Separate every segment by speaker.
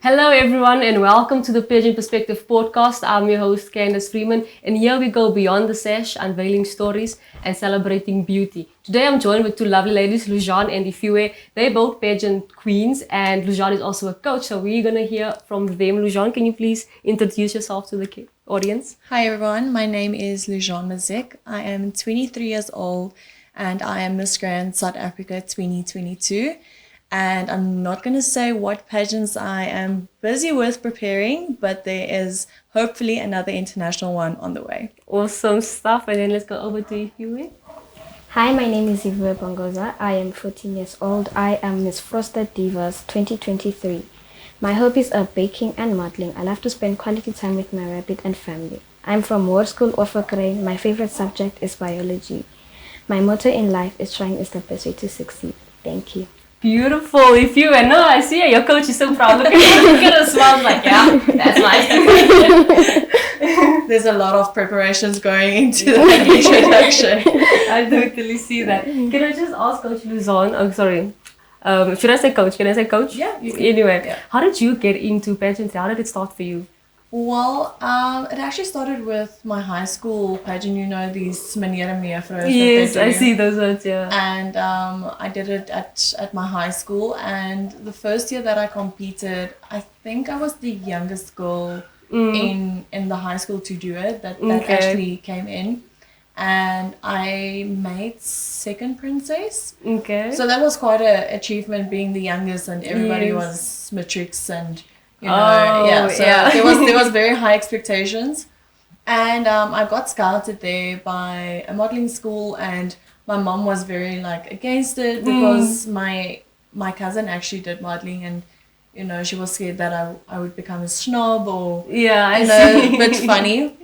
Speaker 1: Hello everyone and welcome to the Pageant Perspective Podcast. I'm your host Candace Freeman and here we go beyond the sash, unveiling stories and celebrating beauty. Today I'm joined with two lovely ladies, Lujuan and Iviwe. They're both pageant queens and Lujuan is also a coach, so we're going to hear from them. Lujuan, can you please introduce yourself to the audience?
Speaker 2: Hi everyone, my name is Lujuan Mzyk. I am 23 years old and I am Miss Grand South Africa 2022. And I'm not going to say what pageants I am busy with preparing, but there is hopefully another international one on the way.
Speaker 1: Awesome stuff. And then let's go over to Iviwe.
Speaker 3: Hi, my name is Iviwe Bongoza. I am 14 years old. I am Miss Frosted Divas 2023. My hobbies are baking and modeling. I love to spend quality time with my rabbit and family. I'm from War School Offergrey. My favorite subject is biology. My motto in life is trying is the best way to succeed. Thank you.
Speaker 1: Beautiful. Iviwe, no, I see your coach is so proud. Look at her smile, like, yeah, that's nice.
Speaker 2: There's a lot of preparations going into the introduction.
Speaker 1: I totally see that. Can I just ask Coach Lujuan? Oh, sorry. Should I say coach? Can I say coach?
Speaker 2: Yeah, you can.
Speaker 1: Anyway,
Speaker 2: Yeah.
Speaker 1: How did you get into pageantry? How did it start for you?
Speaker 2: Well, it actually started with my high school pageant, you know, these Maniera Meafros.
Speaker 1: Yes, I see those ones, yeah.
Speaker 2: And I did it at my high school, and the first year that I competed, I think I was the youngest girl in the high school to do it, that actually came in. And I made second princess.
Speaker 1: Okay.
Speaker 2: So that was quite an achievement, being the youngest, and everybody was matrix and... You know, there was very high expectations, and I got scouted there by a modeling school, and my mom was very against it because my cousin actually did modeling, and you know she was scared that I would become a snob or a bit funny.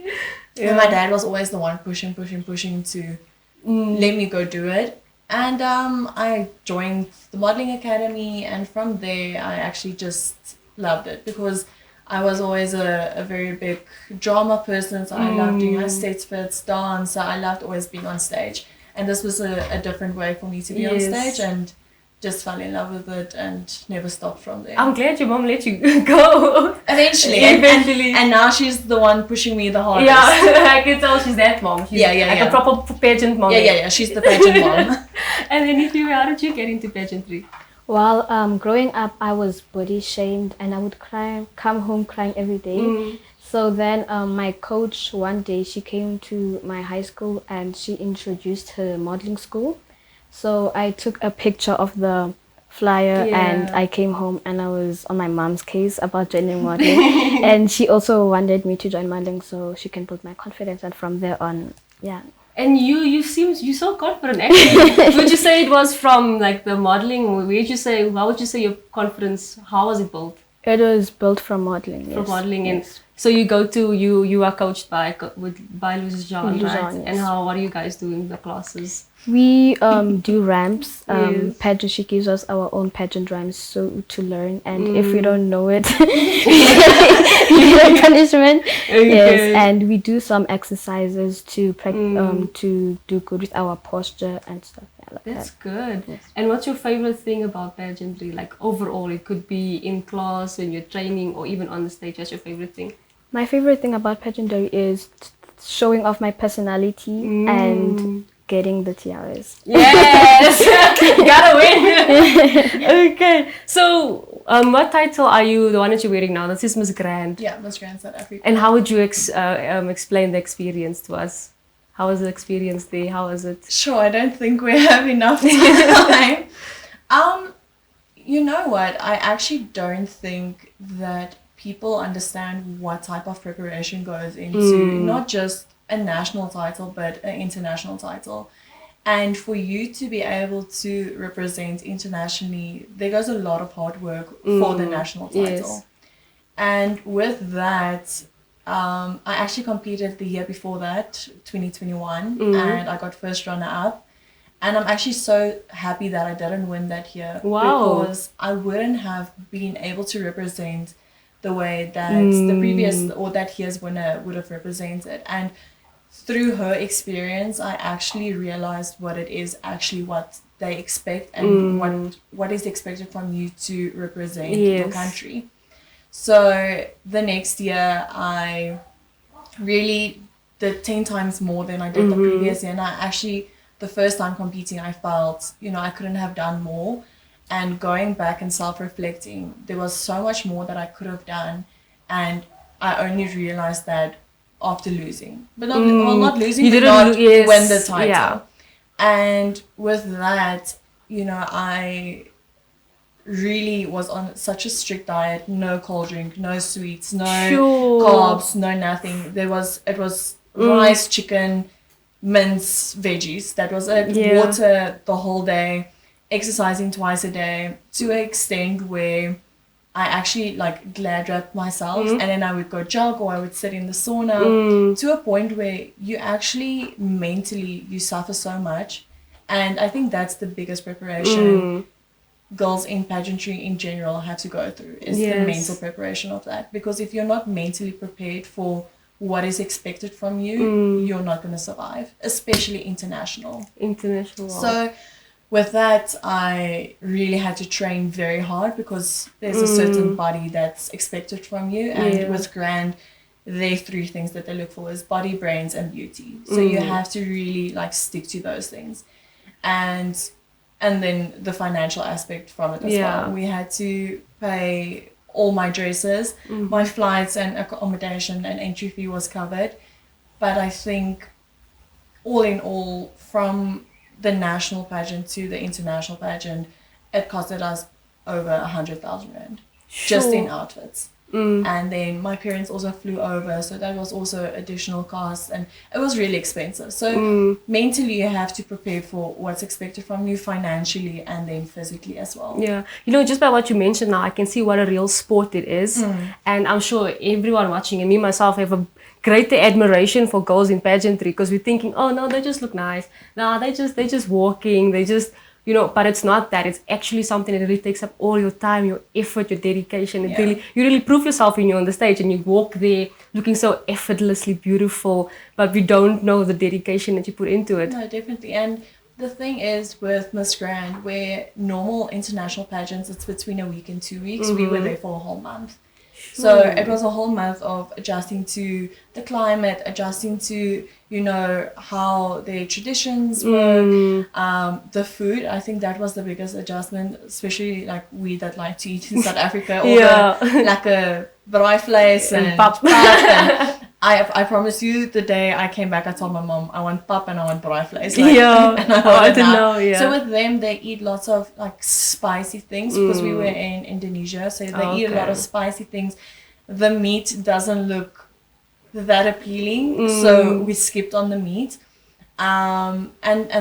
Speaker 2: And my dad was always the one pushing to let me go do it, and I joined the modeling academy, and from there I actually just loved it because I was always a very big drama person, so I loved doing stage fits, dance, so I loved always being on stage, and this was a different way for me to be on stage, and just fell in love with it and never stopped from there.
Speaker 1: I'm glad your mom let you go.
Speaker 2: Eventually. And now she's the one pushing me the hardest.
Speaker 1: Yeah, I can tell she's that mom. She's a proper pageant mom.
Speaker 2: Yeah, she's the pageant mom.
Speaker 1: And then how did you get into pageantry?
Speaker 3: Well, growing up, I was body shamed and I would come home crying every day. So then my coach, one day, she came to my high school and she introduced her modeling school. So I took a picture of the flyer and I came home and I was on my mom's case about joining modeling. And she also wanted me to join modeling so she can build my confidence, and from there on, yeah.
Speaker 1: And you're so confident actually. Would you say it was from the modeling? How would you say your confidence, how was it built?
Speaker 3: It was built from modeling.
Speaker 1: From modeling,
Speaker 3: yes.
Speaker 1: And so you are coached by Lujuan, right?
Speaker 3: Yes.
Speaker 1: And what are you guys doing in the classes?
Speaker 3: We do ramps. Pageant, she gives us our own pageant rhymes so to learn, and if we don't know it, we get punishment.
Speaker 1: Okay.
Speaker 3: Yes, and we do some exercises to to do good with our posture and stuff. Yeah,
Speaker 1: That's
Speaker 3: that.
Speaker 1: good.
Speaker 3: Yes.
Speaker 1: And what's your favorite thing about pageantry? Overall, it could be in class, when you're training, or even on the stage. What's your favorite thing?
Speaker 3: My favorite thing about pageantry is showing off my personality and getting the tiaras.
Speaker 1: Yes, gotta win. Okay, so what title are you? The one that you're wearing now? This is Miss Grand.
Speaker 2: Yeah, Miss Grand South Africa.
Speaker 1: And how would you explain the experience to us? How was the experience there? How was it?
Speaker 2: Sure, I don't think we have enough time. You know what? I actually don't think that people understand what type of preparation goes into not just a national title, but an international title. And for you to be able to represent internationally, there goes a lot of hard work for the national title.
Speaker 1: Yes.
Speaker 2: And with that, I actually competed the year before that, 2021, and I got first runner-up. And I'm actually so happy that I didn't win that year.
Speaker 1: Wow.
Speaker 2: Because I wouldn't have been able to represent the way that the previous or that year's winner would have represented. And through her experience, I actually realized what it is actually what they expect and what is expected from you to represent your country. So the next year I really did 10 times more than I did the previous year, and I actually, the first time competing, I felt, you know, I couldn't have done more. And going back and self-reflecting, there was so much more that I could have done, and I only realized that after losing, but not, not losing, you but not win the title. Yeah. And with that, you know, I really was on such a strict diet: no cold drink, no sweets, no carbs, no nothing. It was rice, chicken, mince, veggies. That was it. Yeah. Water the whole day, exercising twice a day, to an extent where I actually like glad wrapped myself, and then I would go jog or I would sit in the sauna, to a point where you actually mentally you suffer so much. And I think that's the biggest preparation girls in pageantry in general have to go through, is the mental preparation of that. Because if you're not mentally prepared for what is expected from you, you're not going to survive, especially international. So with that, I really had to train very hard, because there's a certain body that's expected from you. And with Grand, there are 3 things that they look for: is body, brains, and beauty. So you have to really like stick to those things. And then the financial aspect from it as well. We had to pay all my dresses, my flights and accommodation and entry fee was covered. But I think all in all, from the national pageant to the international pageant, it costed us over 100,000 rand just in outfits. And then my parents also flew over, so that was also additional costs, and it was really expensive. So mentally you have to prepare for what's expected from you, financially and then physically as well. Yeah,
Speaker 1: you know, just by what you mentioned now, I can see what a real sport it is. And I'm sure everyone watching, and me myself, have a greater admiration for girls in pageantry, because we're thinking, oh no, they just look nice, no, they just walking, they just, you know, but it's not that. It's actually something that really takes up all your time, your effort, your dedication. It really, you really prove yourself when you're on the stage and you walk there looking so effortlessly beautiful, but we don't know the dedication that you put into it.
Speaker 2: No, definitely. And the thing is with Miss Grand, where normal international pageants, it's between a week and 2 weeks, we were there for a whole month. So it was a whole month of adjusting to the climate, adjusting to, you know, how their traditions work, the food. I think that was the biggest adjustment, especially like we that like to eat in South Africa, all the like a braaivleis and pap. And I promise you, the day I came back, I told my mom, I want pap and I want braaivleis. Like, and I didn't know. So with them, they eat lots of like spicy things, because we were in Indonesia, so they eat a lot of spicy things. The meat doesn't look that appealing, so we skipped on the meat. And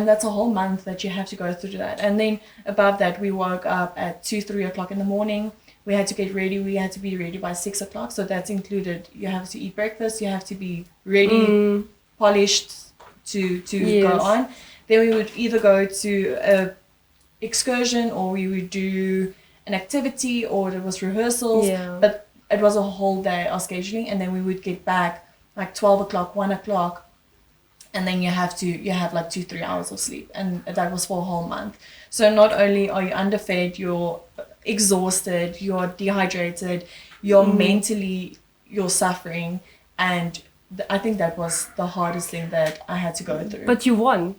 Speaker 2: that's a whole month that you have to go through that. And then above that, we woke up at 2-3 o'clock in the morning. We had to get ready. We had to be ready by 6 o'clock. So that's included. You have to eat breakfast. You have to be ready, polished to go on. Then we would either go to a excursion, or we would do an activity, or there was rehearsals. But it was a whole day of scheduling. And then we would get back like 12 o'clock, 1 o'clock. And then you have like 2-3 hours of sleep. And that was for a whole month. So not only are you underfed, you're exhausted, you're dehydrated, you're mentally, you're suffering. And I think that was the hardest thing that I had to go through.
Speaker 1: But you won.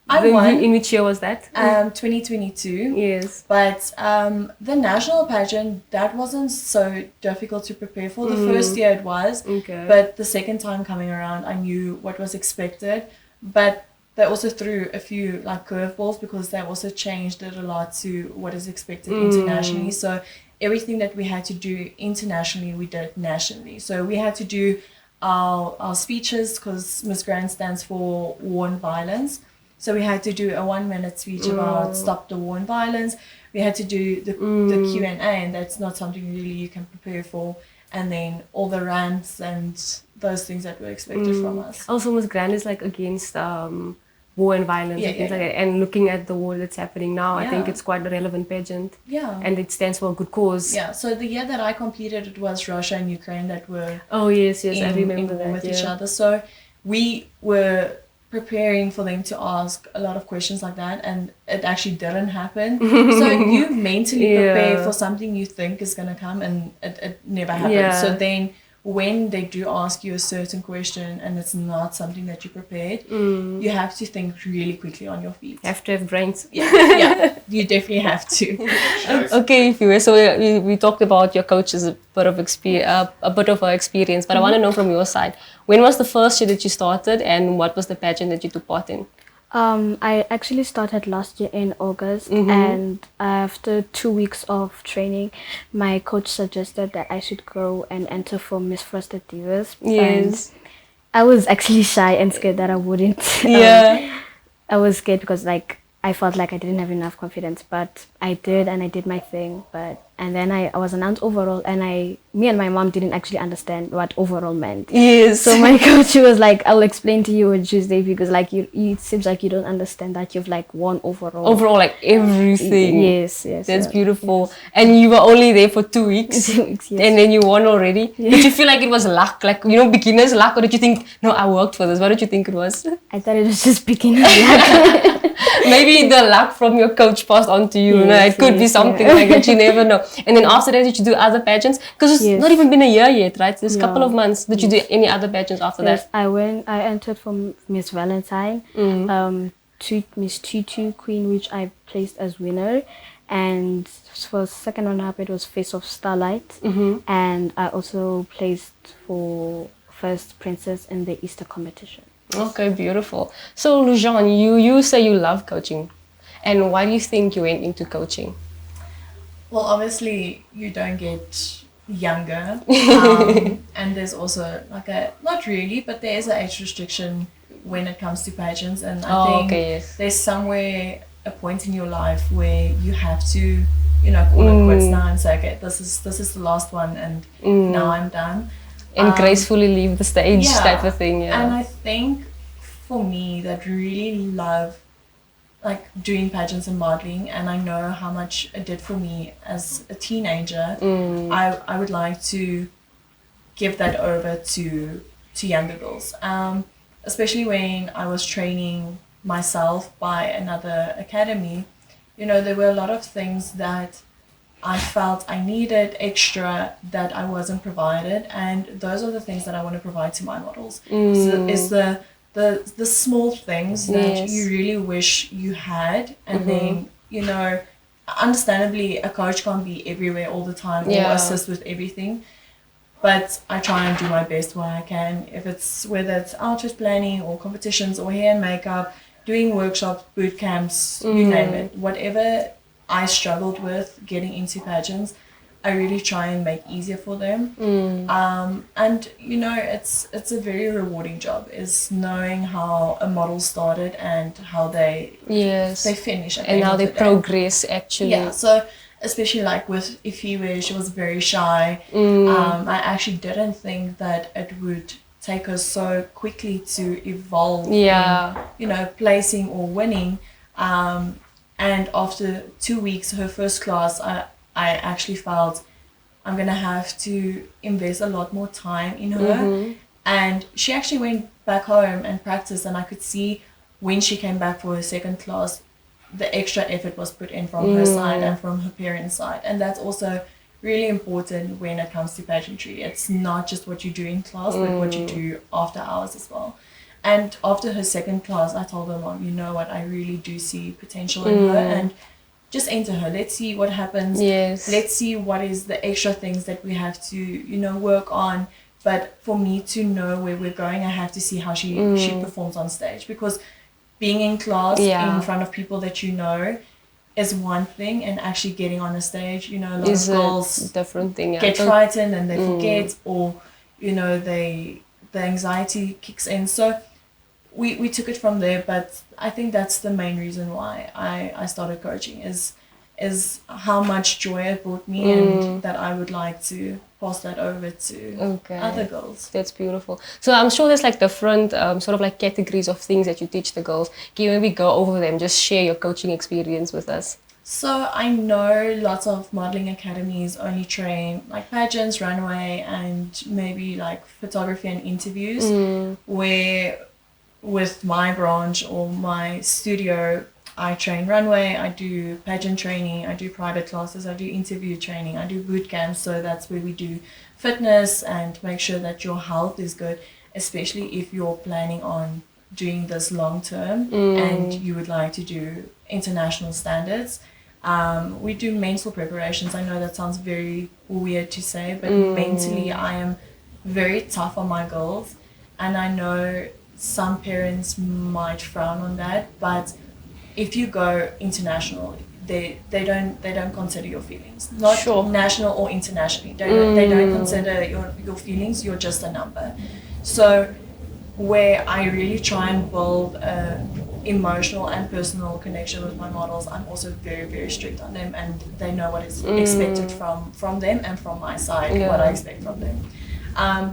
Speaker 2: I won.
Speaker 1: In which year was that?
Speaker 2: 2022.
Speaker 1: Yes.
Speaker 2: But the national pageant, that wasn't so difficult to prepare for. The first year it was. Okay. But the second time coming around, I knew what was expected. But they also threw a few like curveballs, because they also changed it a lot to what is expected internationally. So everything that we had to do internationally, we did nationally. So we had to do our speeches, because Miss Grand stands for War and Violence. So we had to do a 1-minute speech about stop the war and violence. We had to do the Q&A, and that's not something really you can prepare for. And then all the rants and those things that were expected from us.
Speaker 1: Also, Miss Grand is like against war and violence and things like that. And looking at the war that's happening now, I think it's quite a relevant pageant. Yeah. And it stands for a good cause.
Speaker 2: Yeah. So the year that I competed, it was Russia and Ukraine that were
Speaker 1: I remember
Speaker 2: in war
Speaker 1: that,
Speaker 2: with each other. So we were preparing for them to ask a lot of questions like that, and it actually didn't happen. So you mentally prepare for something you think is going to come, and it never happened. So then when they do ask you a certain question and it's not something that you prepared, you have to think really quickly on your feet.
Speaker 1: You have to have brains.
Speaker 2: Yeah, you definitely have to.
Speaker 1: Okay, Iviwe, so we talked about your coach as a bit of her experience, but I want to know from your side, when was the first year that you started, and what was the pageant that you took part in?
Speaker 3: I actually started last year in August, and after 2 weeks of training, my coach suggested that I should go and enter for Miss Frosted Divas.
Speaker 1: Yes.
Speaker 3: And I was actually shy and scared that I wouldn't. I was scared because I felt like I didn't have enough confidence, but I did, and I did my thing. And then I was announced overall, and me and my mom didn't actually understand what overall meant.
Speaker 1: Yes.
Speaker 3: So my coach was like, "I'll explain to you on Tuesday, because it seems like you don't understand that you've won overall."
Speaker 1: Overall, everything.
Speaker 3: Yes.
Speaker 1: That's beautiful. Yes. And you were only there for 2 weeks.
Speaker 3: 2 weeks, yes.
Speaker 1: And then you won already. Yeah. Did you feel like it was luck, beginner's luck, or did you think, no, I worked for this? What did you think it was?
Speaker 3: I thought it was just beginner's luck.
Speaker 1: Maybe the luck from your coach passed on to you. It could be something like that. You never know. And then after that, did you do other pageants? Because it's not even been a year yet, right? It's a couple of months. Did you do any other pageants after that?
Speaker 3: I entered for Miss Valentine, Miss Tutu Queen, which I placed as winner. And for second runner-up, it was Face of Starlight. And I also placed for first princess in the Easter competition.
Speaker 1: Okay, beautiful. So, Lujuan, you say you love coaching. And why do you think you went into coaching?
Speaker 2: Well, obviously, you don't get younger. And there's also not really, but there is an age restriction when it comes to pageants. And I think there's somewhere a point in your life where you have to, call it quits now and say, okay, this is the last one, and now I'm done.
Speaker 1: And gracefully leave the stage type of thing. Yeah.
Speaker 2: And I think for me that really love doing pageants and modeling, and I know how much it did for me as a teenager. I would like to give that over to younger girls, especially when I was training myself by another academy. There were a lot of things that I felt I needed extra that I wasn't provided, and those are the things that I want to provide to my models. So it's the small things that you really wish you had, and then understandably a coach can't be everywhere all the time or assist with everything, but I try and do my best where I can. Whether it's outfit planning or competitions or hair and makeup, doing workshops, boot camps, you name it, whatever I struggled with getting into pageants, I really try and make easier for them. And it's a very rewarding job, is knowing how a model started and how they finish
Speaker 1: and how they progress actually.
Speaker 2: Yeah, so especially with Iviwe, she was very shy. I actually didn't think that it would take her so quickly to evolve in, placing or winning. And after 2 weeks, her first class, I actually felt I'm going to have to invest a lot more time in her. And she actually went back home and practiced, and I could see when she came back for her second class, the extra effort was put in from her side and from her parents' side. And that's also really important when it comes to pageantry. It's not just what you do in class, but what you do after hours as well. And after her second class, I told her, Mom, you know what, I really do see potential in her, and just enter her. Let's see what happens.
Speaker 1: Yes.
Speaker 2: Let's see what is the extra things that we have to, work on. But for me to know where we're going, I have to see how she performs on stage. Because being in class in front of people that you know is one thing, and actually getting on the stage, a lot of girls
Speaker 1: different thing,
Speaker 2: get frightened and they forget, or, the anxiety kicks in. So we took it from there, but I think that's the main reason why I started coaching is how much joy it brought me, and that I would like to pass that over to other girls.
Speaker 1: That's beautiful. So I'm sure there's different categories of things that you teach the girls. Can you maybe go over them, just share your coaching experience with us?
Speaker 2: So I know lots of modeling academies only train like pageants, runway, and maybe like photography and interviews, where with my branch or my studio, I train runway, I do pageant training, I do private classes, I do interview training, I do boot camps. So that's where we do fitness and make sure that your health is good, especially if you're planning on doing this long term and you would like to do international standards. We do mental preparations. I know that sounds very weird to say, but mentally I am very tough on my girls, and I know some parents might frown on that, but if you go international, they don't consider your feelings, not national or internationally. They don't consider your feelings. You're just a number. So where I really try and build a emotional and personal connection with my models, I'm also very, very strict on them, and they know what is expected from them, and from my side what I expect from them.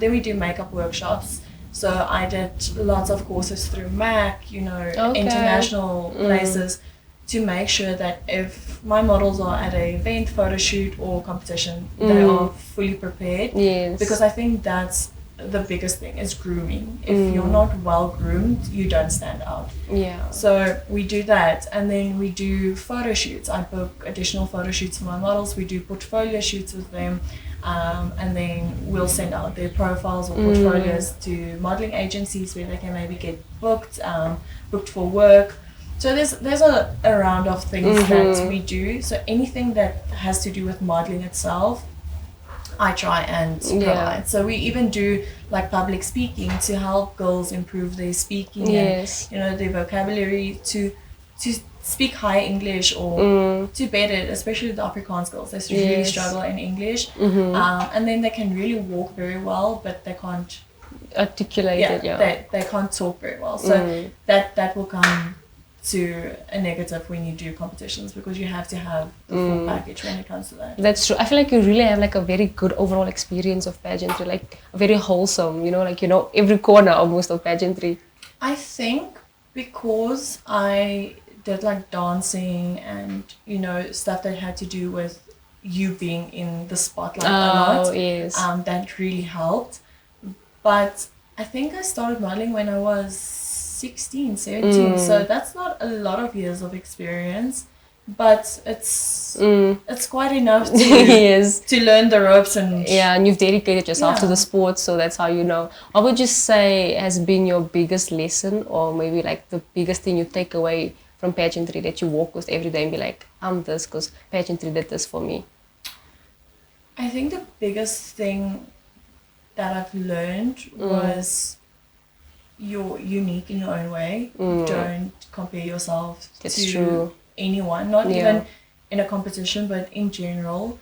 Speaker 2: Then we do makeup workshops. So I did lots of courses through MAC, international places, to make sure that if my models are at an event, photo shoot or competition, they are fully prepared.
Speaker 1: Yes.
Speaker 2: Because I think that's the biggest thing, is grooming. If you're not well groomed, you don't stand out.
Speaker 1: Yeah.
Speaker 2: So we do that, and then we do photo shoots. I book additional photo shoots for my models. We do portfolio shoots with them. And then we'll send out their profiles or portfolios to modeling agencies where they can maybe get booked for work. So there's a round of things that we do. So anything that has to do with modeling itself, I try and provide. So we even do like public speaking to help girls improve their speaking and their vocabulary to speak high English or to better, especially the Afrikaans girls. They really struggle in English, and then they can really walk very well, but they can't
Speaker 1: articulate it.
Speaker 2: They can't talk very well. So that will come to a negative when you do competitions, because you have to have the full package when it comes to that.
Speaker 1: That's true. I feel like you really have like a very good overall experience of pageantry, like very wholesome, every corner almost of pageantry.
Speaker 2: I think because I did like dancing and stuff that had to do with you being in the spotlight a lot.
Speaker 1: Yes.
Speaker 2: That really helped. But I think I started modeling when I was 16, 17. So that's not a lot of years of experience, but it's quite enough to to learn the ropes
Speaker 1: and you've dedicated yourself to the sport, so that's how you know. What would you say has been your biggest lesson, or maybe like the biggest thing you take away from pageantry that you walk with every day and be like, I'm this because pageantry did this for me?
Speaker 2: I think the biggest thing that I've learned was you're unique in your own way. Don't compare yourself to anyone, not even in a competition, but in general.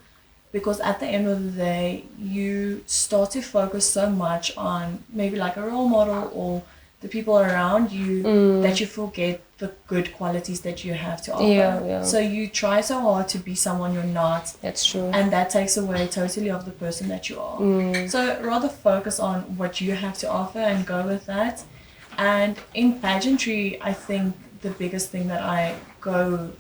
Speaker 2: Because at the end of the day, you start to focus so much on maybe like a role model or the people around you that you forget the good qualities that you have to offer. So you try so hard to be someone you're not.
Speaker 1: That's true.
Speaker 2: And that takes away totally of the person that you are. So rather focus on what you have to offer and go with that. And in pageantry, I think the biggest thing that I go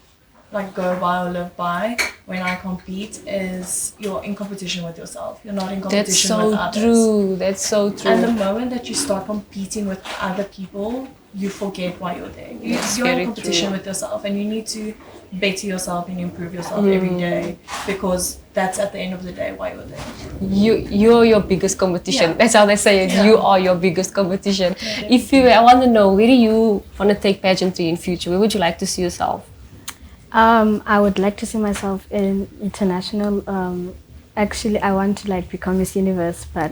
Speaker 2: by or live by when I compete is you're in competition with yourself. You're not in competition with others.
Speaker 1: That's so true.
Speaker 2: And the moment that you start competing with other people, you forget why you're there. You're in competition with yourself, and you need to better yourself and improve yourself every day, because that's at the end of the day why you're there.
Speaker 1: You're your biggest competition. That's how they say it. You are your biggest competition. I want to know, where do you want to take pageantry in future? Where would you like to see yourself?
Speaker 3: I would like to see myself in international. Actually, I want to become Miss Universe, but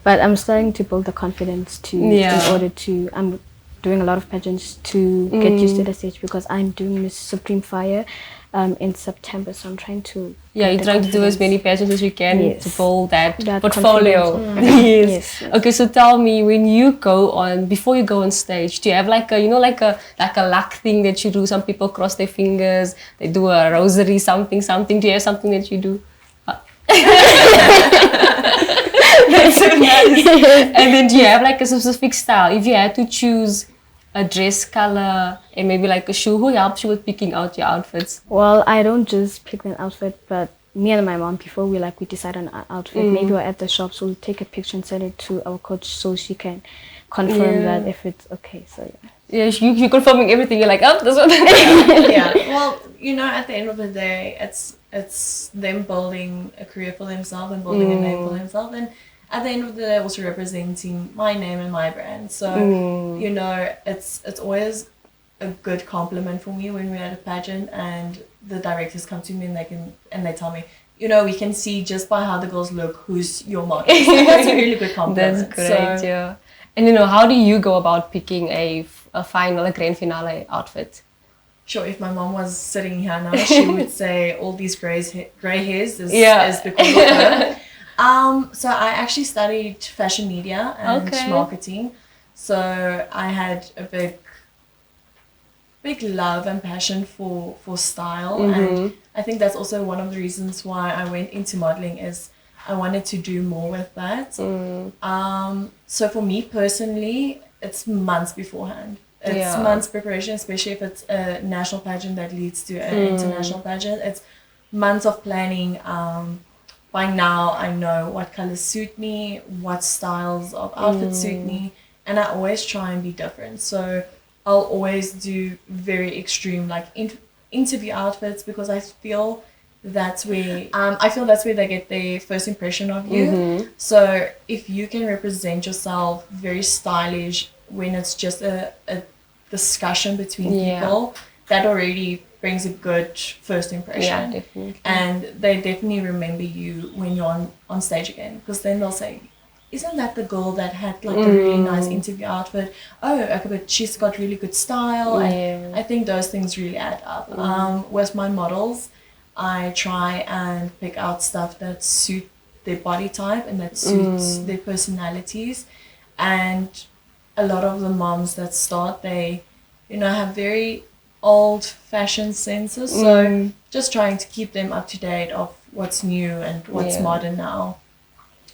Speaker 3: but I'm starting to build the confidence in order to. I'm doing a lot of pageants to get used to the stage, because I'm doing Miss Supreme Fire in September, so I'm trying to.
Speaker 1: You're trying to do as many pageants as you can to build that portfolio. Yes. Okay, so tell me, when you go on, before you go on stage, do you have like a luck thing that you do? Some people cross their fingers, they do a rosary, something. Do you have something that you do? That's so nice. And then do you have like a specific style? If you had to choose a dress color and maybe like a shoe? Who helps you with picking out your outfits?
Speaker 3: Well, I don't just pick an outfit, but me and my mom, before we decide on an outfit, maybe we're at the shop, so we'll take a picture and send it to our coach so she can confirm that if it's okay. So
Speaker 1: yeah, you're confirming everything. You're like, oh, this one.
Speaker 2: Yeah. Well, at the end of the day, it's them building a career for themselves and building a name for themselves, and at the end of the day, also representing my name and my brand. So it's always a good compliment for me when we're at a pageant and the directors come to me and they tell me, we can see just by how the girls look who's your model. So that's a really good compliment.
Speaker 1: That's great, yeah. And how do you go about picking a grand finale outfit?
Speaker 2: Sure, if my mom was sitting here now, she would say all these grey hairs is because of her. So I actually studied fashion media and marketing. So I had a big love and passion for style, and I think that's also one of the reasons why I went into modeling is I wanted to do more with that. So for me personally, it's months beforehand. It's months preparation, especially if it's a national pageant that leads to an international pageant. It's months of planning. By now I know what colors suit me, what styles of outfits suit me, and I always try and be different. So I'll always do very extreme interview outfits because I feel that's where they get their first impression of you. So if you can represent yourself very stylish when it's just a discussion between people, that already brings a good first impression.
Speaker 1: Yeah, definitely.
Speaker 2: And they definitely remember you when you're on stage again, because then they'll say, isn't that the girl that had a really nice interview outfit? Oh, okay, but she's got really good style. And I think those things really add up. With my models, I try and pick out stuff that suit their body type and that suits their personalities. And a lot of the moms that start, they, have very old-fashioned senses. So just trying to keep them up to date of what's new and what's modern now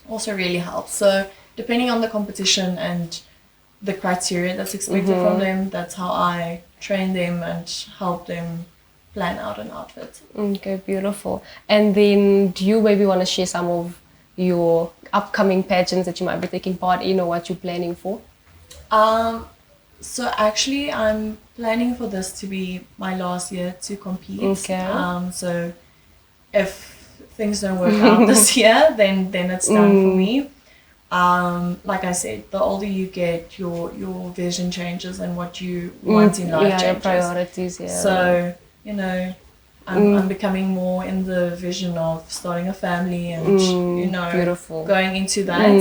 Speaker 2: also really helps. So depending on the competition and the criteria that's expected from them, that's how I train them and help them plan out an outfit.
Speaker 1: Okay, beautiful. And then do you maybe want to share some of your upcoming pageants that you might be taking part in, or what you're planning for?
Speaker 2: So actually I'm planning for this to be my last year to compete.
Speaker 1: Okay.
Speaker 2: So if things don't work out this year, then it's done for me. Like I said, the older you get, your vision changes and what you want in life changes.
Speaker 1: Your priorities,
Speaker 2: So, I'm becoming more in the vision of starting a family and,
Speaker 1: beautiful.
Speaker 2: Going into that.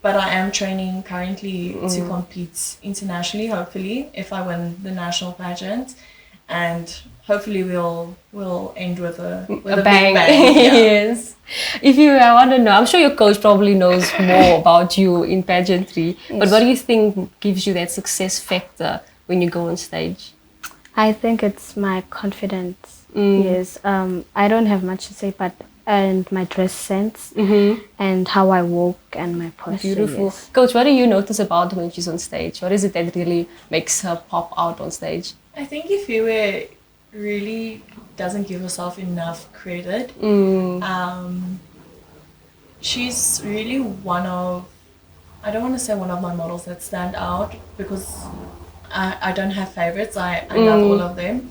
Speaker 2: But I am training currently to compete internationally, hopefully, if I win the national pageant. And hopefully we'll end with a
Speaker 1: bang.
Speaker 2: Big bang.
Speaker 1: Yes. I want to know, I'm sure your coach probably knows more about you in pageantry, but what do you think gives you that success factor when you go on stage?
Speaker 3: I think it's my confidence. Yes. I don't have much to say, and my dress sense and how I walk and my posture.
Speaker 1: Beautiful.
Speaker 3: Yes.
Speaker 1: Coach, what do you notice about her when she's on stage? What is it that really makes her pop out on stage?
Speaker 2: I think Iviwe really doesn't give herself enough credit. She's really I don't want to say one of my models that stand out, because I don't have favorites. I love all of them.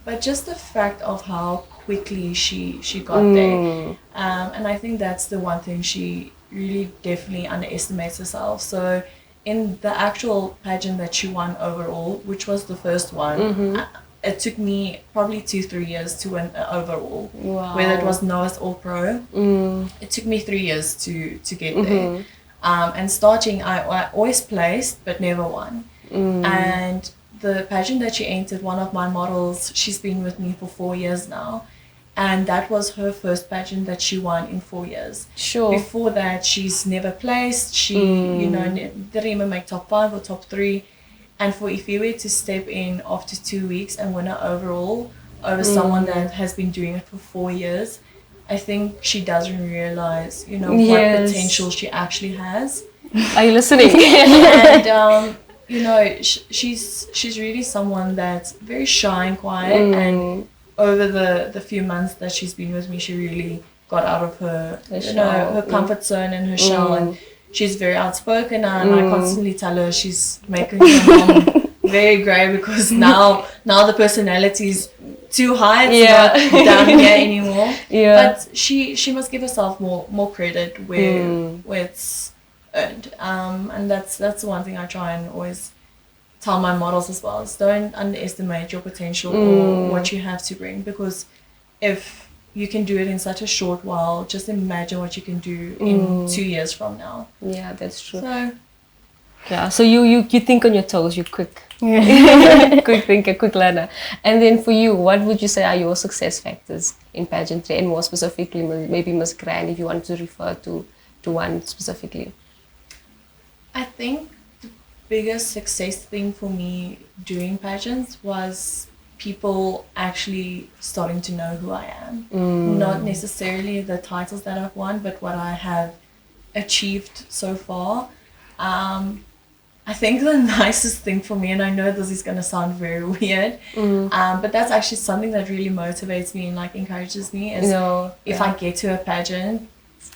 Speaker 2: But just the fact of how quickly she got there. And I think that's the one thing she really definitely underestimates herself. So in the actual pageant that she won overall, which was the first one, it took me probably 2-3 years to win overall.
Speaker 1: Wow.
Speaker 2: Whether it was Noah's or Pro, it took me 3 years to get there. And starting, I always placed but never won. And the pageant that she entered, one of my models, she's been with me for 4 years now. And that was her first pageant that she won in 4 years.
Speaker 1: Sure.
Speaker 2: Before that, she's never placed. She, didn't even make top 5 or top 3. And for Iviwe to step in after 2 weeks and win her overall over someone that has been doing it for 4 years, I think she doesn't realize, what potential she actually has.
Speaker 1: Are you listening?
Speaker 2: And you know, she's really someone that's very shy and quiet. And over the few months that she's been with me, she really got out of her her comfort zone and her shell. And she's very outspoken now, and I constantly tell her she's making her mom very grey, because now the personality is too high. It's not down here anymore. But she must give herself more credit where it's earned. And that's one thing I try and always tell my models as well, is don't underestimate your potential or what you have to bring, because if you can do it in such a short while, just imagine what you can do in 2 years from now.
Speaker 1: Yeah, that's true.
Speaker 2: So
Speaker 1: yeah, so you think on your toes, you're quick. Quick thinker, quick learner. And then for you, what would you say are your success factors in pageantry, and more specifically maybe Miss Grand, if you want to refer to one specifically?
Speaker 2: I think the biggest success thing for me doing pageants was people actually starting to know who I am. Not necessarily the titles that I've won, but what I have achieved so far. I think the nicest thing for me, and I know this is going to sound very weird, but that's actually something that really motivates me and like encourages me, is if I get to a pageant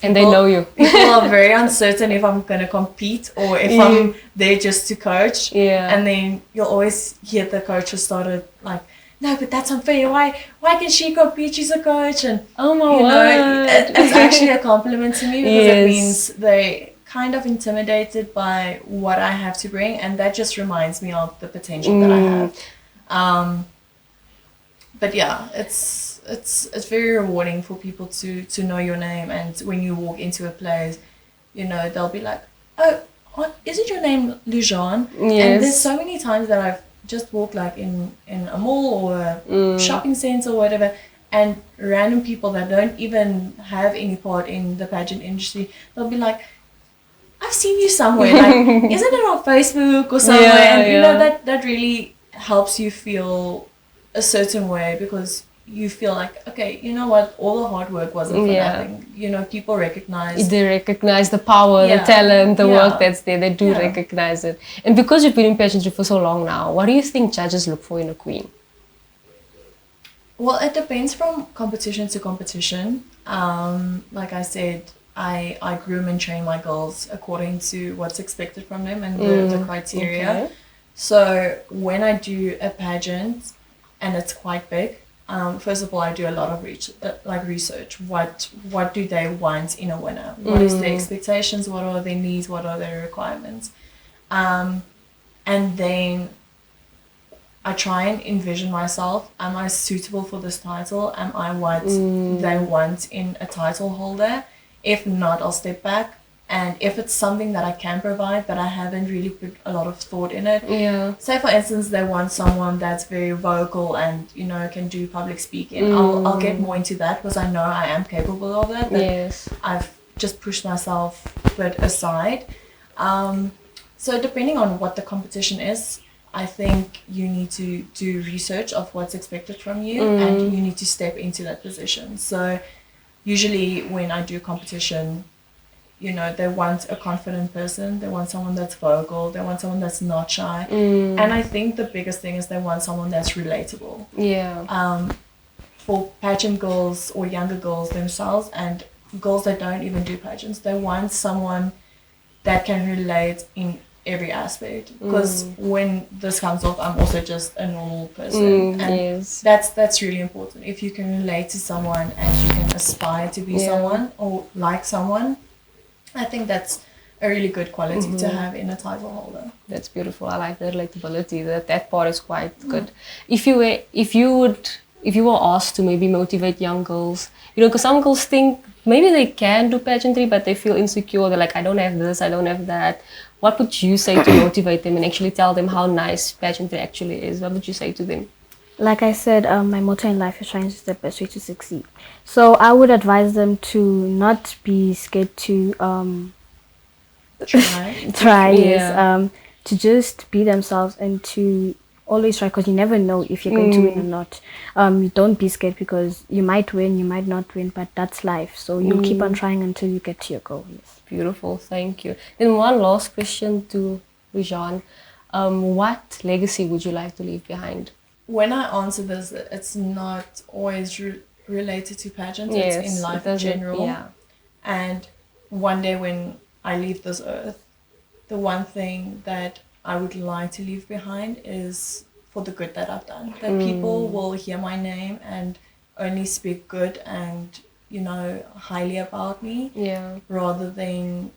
Speaker 1: and they know you.
Speaker 2: People are very uncertain if I'm going to compete or if I'm there just to coach. And then you'll always hear the coaches started like, no, but that's unfair. Why can she compete? She's a coach. And
Speaker 1: oh my word.
Speaker 2: It's actually a compliment to me, because it means they kind of intimidated by what I have to bring, and that just reminds me of the potential that I have. But yeah, it's very rewarding for people to know your name, and when you walk into a place, you know, they'll be like, oh, isn't your name Lujuan? And there's so many times that I've just walked like in a mall or a shopping center or whatever, and random people that don't even have any part in the pageant industry, they'll be like, I've seen you somewhere, like, isn't it on Facebook or somewhere? And you know, that really helps you feel a certain way, because you feel like, okay, you know what, all the hard work wasn't for nothing. You know, people recognize.
Speaker 1: They recognize the power, the talent, the work that's there. They do recognize it. And because you've been in pageantry for so long now, what do you think judges look for in a queen?
Speaker 2: Well, it depends from competition to competition. Like I said, I groom and train my girls according to what's expected from them and the criteria.
Speaker 1: Okay.
Speaker 2: So when I do a pageant and it's quite big, first of all, I do a lot of research. What do they want in a winner? What is their expectations? What are their needs? What are their requirements? And then I try and envision myself. Am I suitable for this title? Am I what they want in a title holder? If not, I'll step back. And if it's something that I can provide, but I haven't really put a lot of thought in it. Say, for instance, they want someone that's very vocal and, you know, can do public speaking. I'll get more into that, because I know I am capable of that. But I've just pushed myself a bit aside. So depending on what the competition is, I think you need to do research of what's expected from you, and you need to step into that position. So usually when I do competition, you know, they want a confident person. They want someone that's vocal. They want someone that's not shy. And I think the biggest thing is they want someone that's relatable. For pageant girls or younger girls themselves, and girls that don't even do pageants, they want someone that can relate in every aspect. Because when this comes off, I'm also just a normal person. And that's really important. If you can relate to someone and you can aspire to be someone or like someone, I think that's a really good quality to have in a title holder.
Speaker 1: That's beautiful. I like the relatability. That part is quite good. If you were asked to maybe motivate young girls, you know, because some girls think maybe they can do pageantry, but they feel insecure. They're like, I don't have this, I don't have that. What would you say to motivate them and actually tell them how nice pageantry actually is? What would you say to them?
Speaker 3: Like I said, my motto in life is trying is the best way to succeed. So I would advise them to not be scared to try, to just be themselves, and to always try, because you never know if you're going to win or not. Don't be scared, because you might win, you might not win, but that's life. So you'll keep on trying until you get to your goal. Yes.
Speaker 1: Beautiful, thank you. Then one last question to Lujuan. What legacy would you like to leave behind?
Speaker 2: When I answer this, it's not always related to pageants.
Speaker 1: Yes,
Speaker 2: it's in life in general. Yeah. And one day when I leave this earth, the one thing that I would like to leave behind is for the good that I've done. That people will hear my name and only speak good and, highly about me.
Speaker 1: Yeah.
Speaker 2: Rather than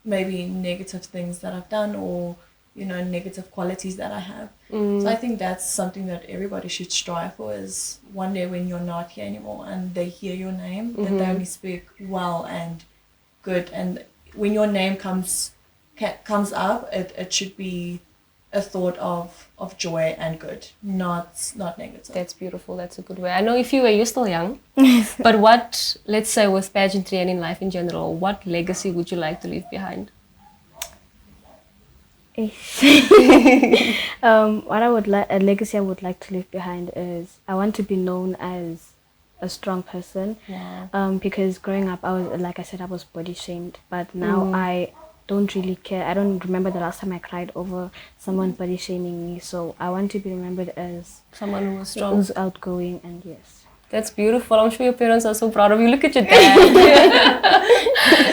Speaker 2: maybe negative things that I've done or, negative qualities that I have. So I think that's something that everybody should strive for, is one day when you're not here anymore and they hear your name, that they only speak well and good. And when your name comes up, it should be a thought of joy and good, not negative.
Speaker 1: That's beautiful. That's a good way. I know you're still young, but what, let's say with pageantry and in life in general, what legacy would you like to leave behind?
Speaker 3: A legacy I would like to leave behind is, I want to be known as a strong person.
Speaker 1: Yeah.
Speaker 3: Because growing up, I was body shamed, but now I don't really care. I don't remember the last time I cried over someone body shaming me. So I want to be remembered as
Speaker 1: someone who was strong,
Speaker 3: who's outgoing, and yes.
Speaker 1: That's beautiful. I'm sure your parents are so proud of you. Look at your dad.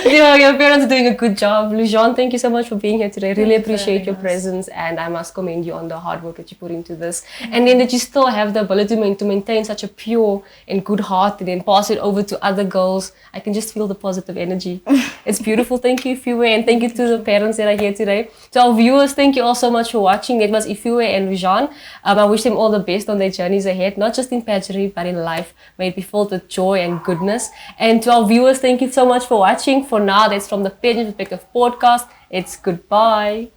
Speaker 1: Your parents are doing a good job. Lujuan, thank you so much for being here today. Really appreciate your presence, and I must commend you on the hard work that you put into this. And then that you still have the ability to maintain such a pure and good heart and then pass it over to other girls. I can just feel the positive energy. It's beautiful. Thank you, Iviwe, and thank you to the parents that are here today. To our viewers, thank you all so much for watching. It was Iviwe and Lujuan. I wish them all the best on their journeys ahead, not just in pageantry, but in life. May it be filled with joy and goodness. And to our viewers, thank you so much for watching. For now, that's from the Pageant Perspective Podcast. It's goodbye.